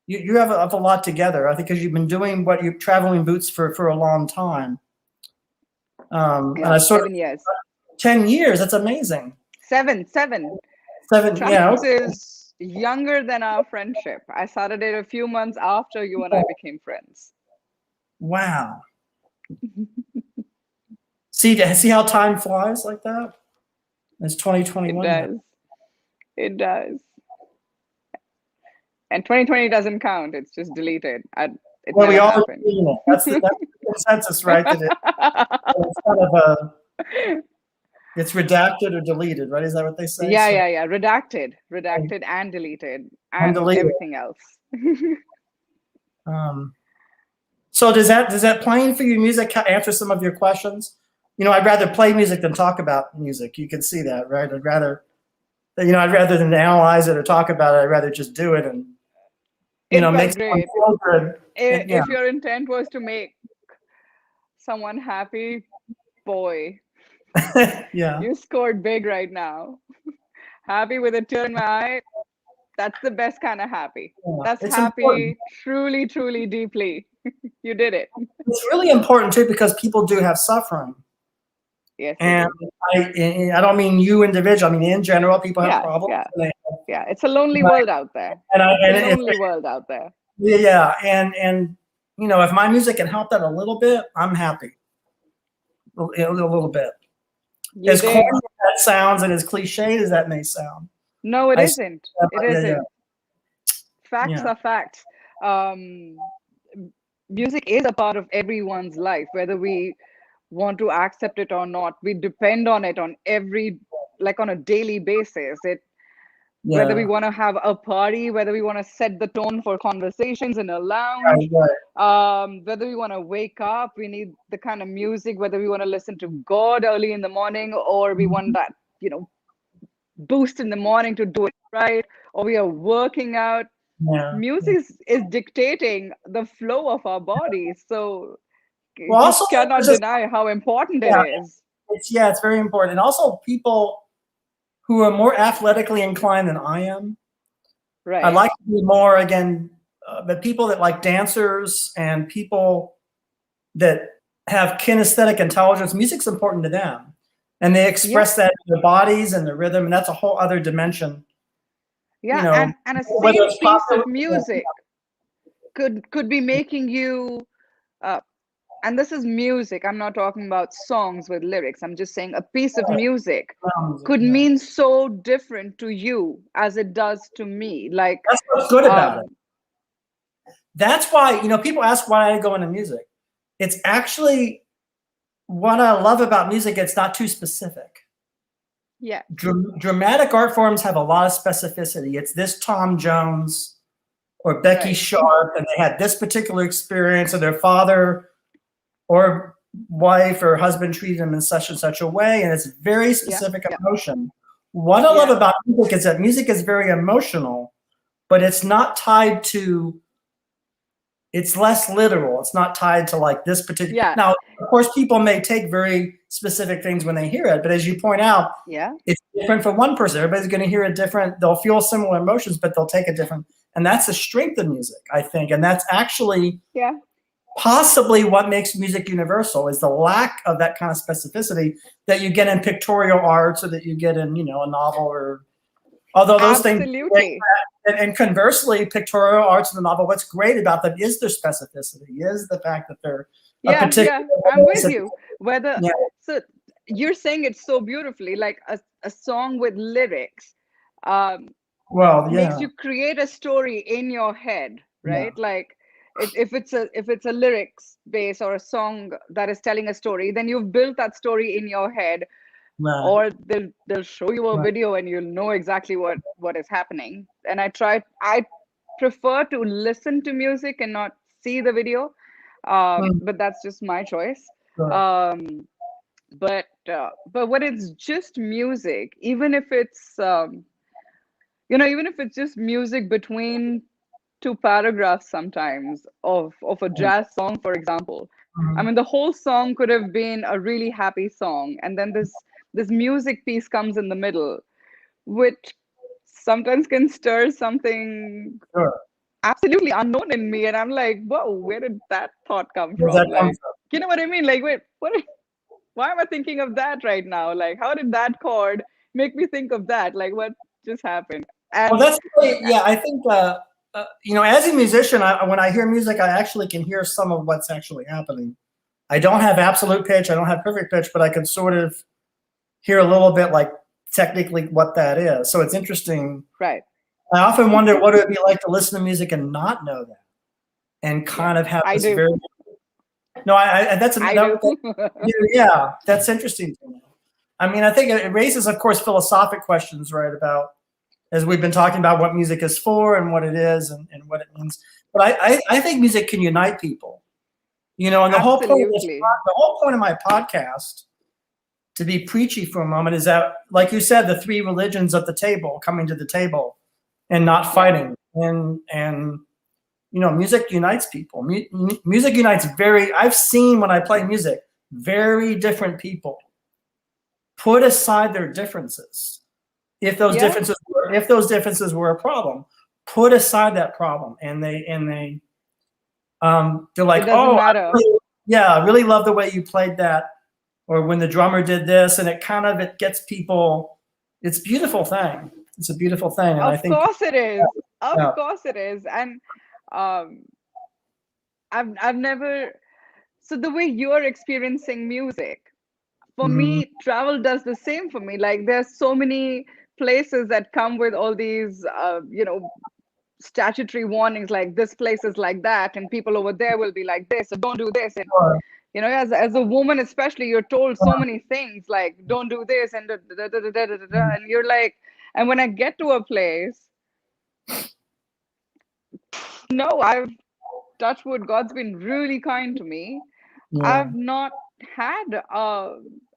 you have a lot together. I think because you've been doing what you traveling boots for a long time. And Yeah, I sort of 7 years. 10 years. That's amazing. Seven. 7, yeah. Travels is younger than our friendship. I started it a few months after you and I became friends. Wow. See how time flies like that? It's It 2021 now. does. It does. And 2020 doesn't count. It's just deleted. It Well, we never all happened. agree on it. That's the consensus, right? That it's kind of it's redacted or deleted, right? Is that what they say? Yeah, So yeah, yeah. Redacted and deleted and and deleted. everything else. Um, so does that playing for your music answer some of your questions? You know, I'd rather play music than talk about music. You can see that, right? I'd rather than analyze it or talk about it, I'd rather just do it and It make was someone great. feel good. And, yeah, If your intent was to make someone happy, boy, yeah. you scored big right now. Happy with a tear in my eye. That's the best kind of happy. Yeah. That's It's important. happy, truly, truly, deeply. You did it. It's really important too because people do have suffering. Yes, they And do. I don't mean you individual. I mean in general, people have Yeah, problems. yeah, yeah. It's a lonely But, world out there. and I, It's a and if, lonely world out there. yeah, and if my music can help that a little bit, I'm happy. A little bit. You As corny did. as that sounds and as cliched as that may sound. No, it I isn't. It yeah, yeah, isn't. Facts yeah. are facts. Um, Music is a part of everyone's life, whether we want to accept it or not. We depend on it on like on a daily basis. Whether we Yeah. want to have a party, whether we want to set the tone for conversations in a Right, lounge, right. whether we want to wake up, we need the kind of music, whether we want to listen to God early in the morning, or we want Mhm. that, boost in the morning to do it right, or we are working out. Yeah. Music is dictating the flow of our bodies. So you Well, also just cannot there's just deny how important it yeah, is. it's very important. And also people who are more athletically inclined than I am. I Right. like to be more again, but people that like dancers and people that have kinesthetic intelligence, music's important to them. And they Yeah. express that in their bodies and the rhythm, and that's a whole other dimension, you Yeah. know, And a whether same it's piece popular. of music could be making you uh, and this is music. I'm not talking about songs with lyrics. I'm just saying a piece of music Music, could yeah. mean so different to you as it does to me. Like, That's what's good about it. um, That's why, people ask why I go into music. It's actually what I love about music, it's not too specific. yeah, Dramatic art forms have a lot of specificity. It's this Tom Jones or Becky right. Sharp, and they had this particular experience, or their father or wife or husband treated them in such and such a way, and it's very Yeah, specific yeah, emotion. What I love yeah, about music is very emotional, but it's not tied to it's less literal. It's not tied to like this particular. yeah, Now, of course, people may take very specific things when they hear it, but as you point out, yeah. it's different for one person. Everybody's going to hear it different. They'll feel similar emotions, but they'll take a different. And that's the strength of music, I think. And that's actually Yeah. possibly what makes music universal is the lack of that kind of specificity that you get in pictorial arts or that you get in, a novel or although those things. Absolutely. And conversely, pictorial arts in the novel, what's great about them is their specificity, is the fact that they're a Yeah, particular yeah. I'm voice. with you. Whether Yeah, so you're saying it so beautifully, like a song with lyrics. Um, well, Makes yeah, you create a story in your head, yeah, right? Like if it's a lyrics base or a song that is telling a story, then you've built that story in your head, right, or they'll show you a right. video and you'll know exactly what is happening. And I prefer to listen to music and not see the video, Hmm, but that's just my choice. sure. um but when it's just music, even if it's just music between two paragraphs sometimes of a Yeah. jazz song, for example. I Mhm. mean, the whole song could have been a really happy song, and then this music piece comes in the middle, which sometimes can stir something Sure. absolutely unknown in me, and I'm like, whoa, where did that thought come Where's that from? come Like, you know what I mean? Like, wait, why am I thinking of that right now? Like, how did that chord make me think of that? Like, what just happened? Well, And that's really, yeah. I think as a musician, when I hear music, I actually can hear some of what's actually happening. I don't have absolute pitch. I don't have perfect pitch, but I can sort of hear a little bit, like technically what that is. So it's interesting. right, I often wonder what it would be like to listen to music and not know that, and yeah, kind of have I this do. very no. That's I do. yeah. That's interesting to me. I mean, I think it raises, of course, philosophic questions, right? About as we've been talking about what music is for and what it is and what it means. But I think music can unite people. And Absolutely. the whole point of my podcast, to be preachy for a moment, is that, like you said, the three religions at the table coming to the table and not Yeah. fighting. And music unites people. Music unites I've seen when I play music, very different people put aside their differences. If those Yeah. differences were a problem, put aside that problem, and they're It like, doesn't oh, matter. I really love the way you played that, or when the drummer did this, and it gets people. It's a beautiful thing. It's a beautiful thing, and I Of think, course it is. Of yeah, course it is. And um, I've never. So the way you're experiencing music, For Mhm. me, travel does the same for me. Like there's so many places that come with all these, statutory warnings, like this place is like that, and people over there will be like this, so don't do this. And Sure. as a woman especially, you're told so Yeah. many things like don't do this and Mhm. and you're like, and when I get to a place, no, I've touched wood, God's been really kind to me. Yeah. I've not had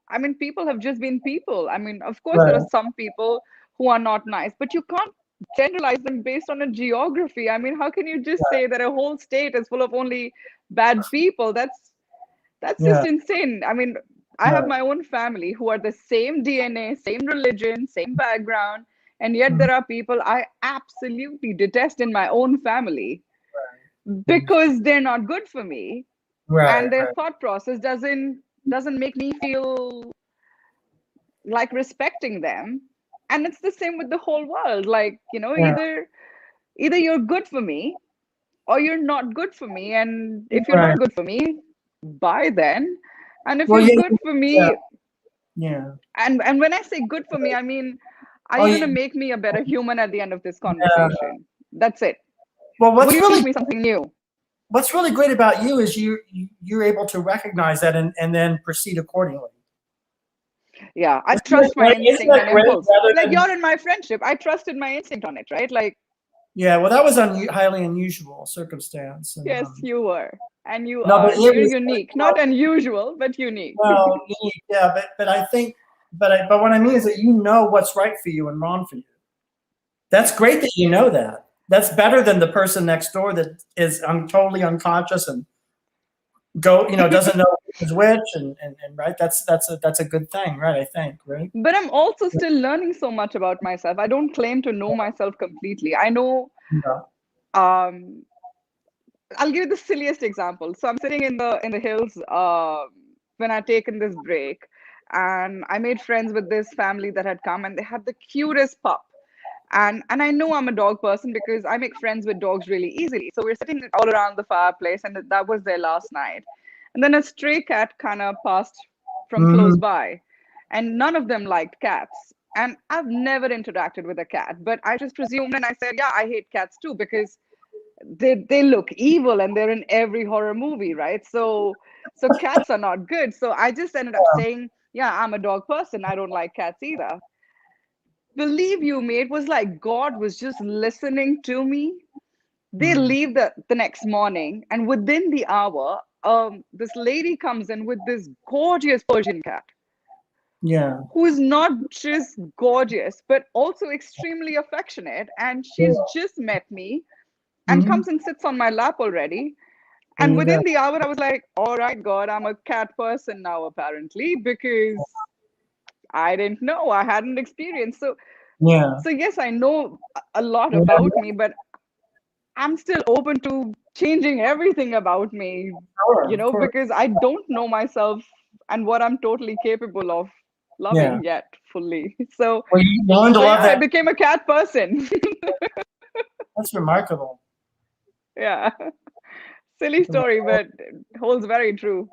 I mean, people have just been people. I mean, of course there are Right. some people who are not nice, but you can't generalize them based on a geography. I mean, how can you just say that a whole state is full of only bad people? That's just Yeah. insane. I mean, I have Right. my own family who are the same DNA, same religion, same background, and yet Mhm. there are people I absolutely detest in my own family Mhm. because they're not good for me, Right. and their Right. thought process doesn't make me feel like respecting them. And it's the same with the whole world. Like, Yeah. either you're good for me or you're not good for me. And if you're Right. not good for me, bye then. And if Well, you're yeah. good for Yeah. me, Yeah. and when I say good for me, I mean, are Oh, you yeah. going to make me a better human at the end of this Yeah. conversation? That's it. Well, Would you teach me something new? what's really great about you is you're able to recognize that and then proceed accordingly. Yeah, I Isn't that trust my great? Isn't instinct that and great? impulse. Rather Like than you're in my friendship, I trusted my instinct on it, right? Like, yeah, well, that was highly unusual circumstance, and yes, you were. And you no, but are. it You're was unique. Not unusual, but unique. unique. Yeah, but I think, but what I mean is that you know what's right for you and wrong for you. That's great that you know that. That's better than the person next door that is totally unconscious and doesn't know which is which, and right. That's a good thing, right? I think, right? But I'm also still learning so much about myself. I don't claim to know myself completely. I know, Yeah. um, I'll give you the silliest example. So I'm sitting in the hills when I'd taken this break, and I made friends with this family that had come, and they had the cutest pup. And I know I'm a dog person because I make friends with dogs really easily. So we're sitting all around the fireplace, and that was their last night. And then a stray cat kind of passed from close Hmm. by, and none of them liked cats. And I've never interacted with a cat, but I just presumed and I said, yeah, I hate cats too because they look evil and they're in every horror movie, right? So cats are not good. So I just ended up saying, yeah, I'm a dog person. I don't like cats either. Believe you me, it was like God was just listening to me. They Hmm. leave the next morning, and within the hour, this lady comes in with this gorgeous Persian cat Yeah. who is not just gorgeous, but also extremely affectionate. And she's just met me and Hmm. comes and sits on my lap already. There And you go. within the hour, I was like, all right, God, I'm a cat person now, apparently, because I didn't know, I hadn't experienced. Yeah. So yes, I know a lot Yeah. about me, but I'm still open to changing everything about me, Sure. Of course. because I don't know myself and what I'm totally capable of Yeah. loving yet fully. So Well, you learn to so yeah, love I that. became a cat person. That's remarkable. Yeah. Silly story, but it holds very true.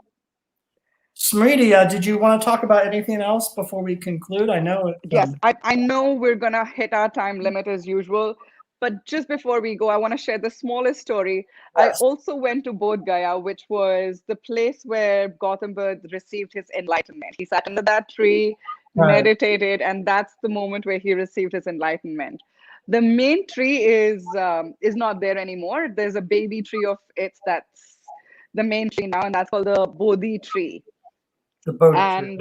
Smriti, did you want to talk about anything else before we conclude? I know it. Yes, I know we're gonna hit our time limit as usual, but just before we go, I want to share the smallest story. I Yes. also went to Bodh Gaya, which was the place where Gautam Buddha received his enlightenment. He sat under that tree, Right. meditated, and that's the moment where he received his enlightenment. The main tree is not there anymore. There's a baby tree of it that's the main tree now, and that's called the Bodhi tree. The Bodhi tree. And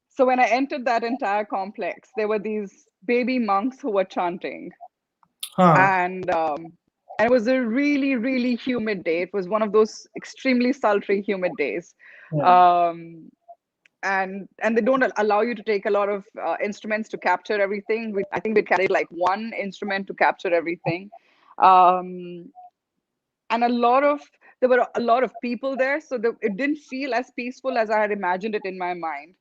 so when I entered that entire complex, there were these baby monks who were chanting, Huh. and it was a really, really humid day. It was one of those extremely sultry, humid days, Yeah. um, and they don't allow you to take a lot of instruments to capture everything. I think we carried like one instrument to capture everything, um, and there were a lot of people there, so it didn't feel as peaceful as I had imagined it in my mind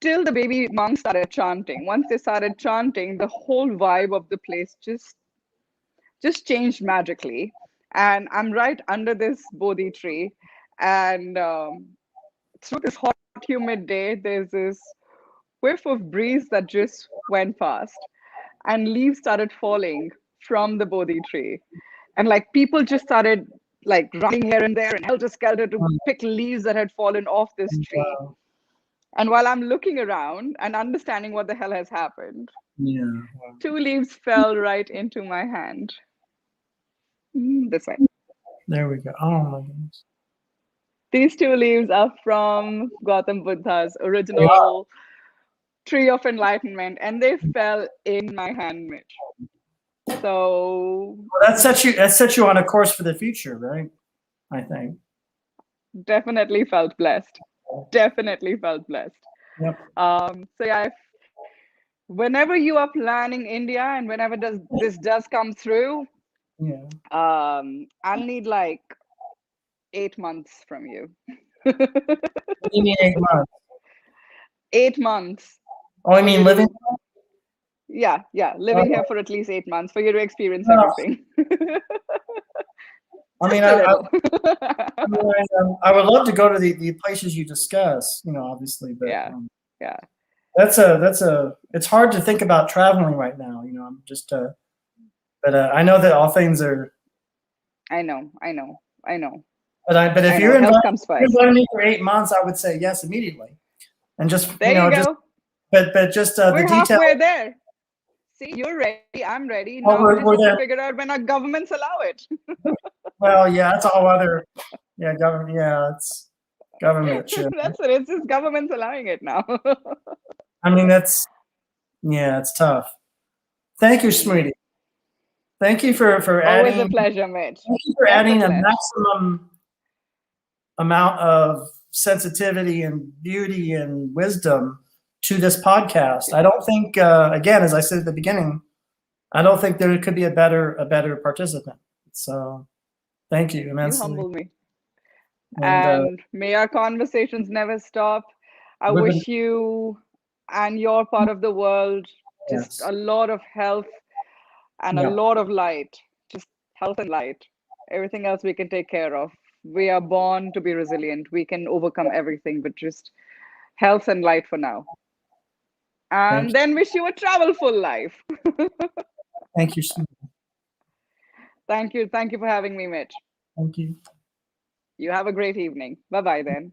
till the baby monks started chanting. Once they started chanting, the whole vibe of the place just changed magically. And I'm right under this Bodhi tree, and through this hot, humid day, there's this whiff of breeze that just went past, and leaves started falling from the Bodhi tree. And like people just started like running here and there and helter skelter to Mm, pick leaves that had fallen off this tree. wow. And while I'm looking around and understanding what the hell has happened, Yeah. Wow. 2 leaves fell right into my hand. This way. There we go. Oh my goodness. These 2 leaves are from Gautam Buddha's They are. original tree of enlightenment, and they fell in my hand, Mitch. So Well, that sets you on a course for the future, right? I think. definitely felt blessed. Definitely felt blessed. Yep. So yeah, whenever you are planning India and whenever this does come through, Yeah. I'll need like 8 months from you. What do you mean 8 months? 8 months Oh, I for mean you living. to, yeah, living Oh, here for at least 8 months for you to experience no. everything. I mean, Just a little. I would love to go to the places you discuss. Obviously, but Yeah, yeah. it's hard to think about traveling right now. I'm just but I know that all things are. I know, I know, I know, But if I know. Health comes you're first. inviting me for 8 months, I would say yes immediately, and just There you go. but just the We're detail. halfway there. See, you're ready. I'm ready. Oh, Now we just we're have to there. figure out when our governments allow it. Well, yeah, that's a whole other. Yeah, government. Yeah, it's government shit. That's it. It's just governments allowing it now. I mean, it's tough. Thank you, Smriti. Thank you for Always a adding. pleasure, Mitch. Thank you for Best of adding a luck. maximum amount of sensitivity and beauty and wisdom to this podcast. I don't think, again, as I said at the beginning, I don't think there could be a better participant. So, thank you You immensely. humble me. And And may our conversations never stop. I we've been wish you and your part of the world just yes, a lot of health and a yeah. lot of light. Just health and light. Everything else we can take care of. We are born to be resilient. We can overcome everything, but just health and light for now. Thank And you, then wish you a travelful life. thank you, Smriti. Thank you. Thank you for having me, Mitch. Thank you. You have a great evening. Bye bye then.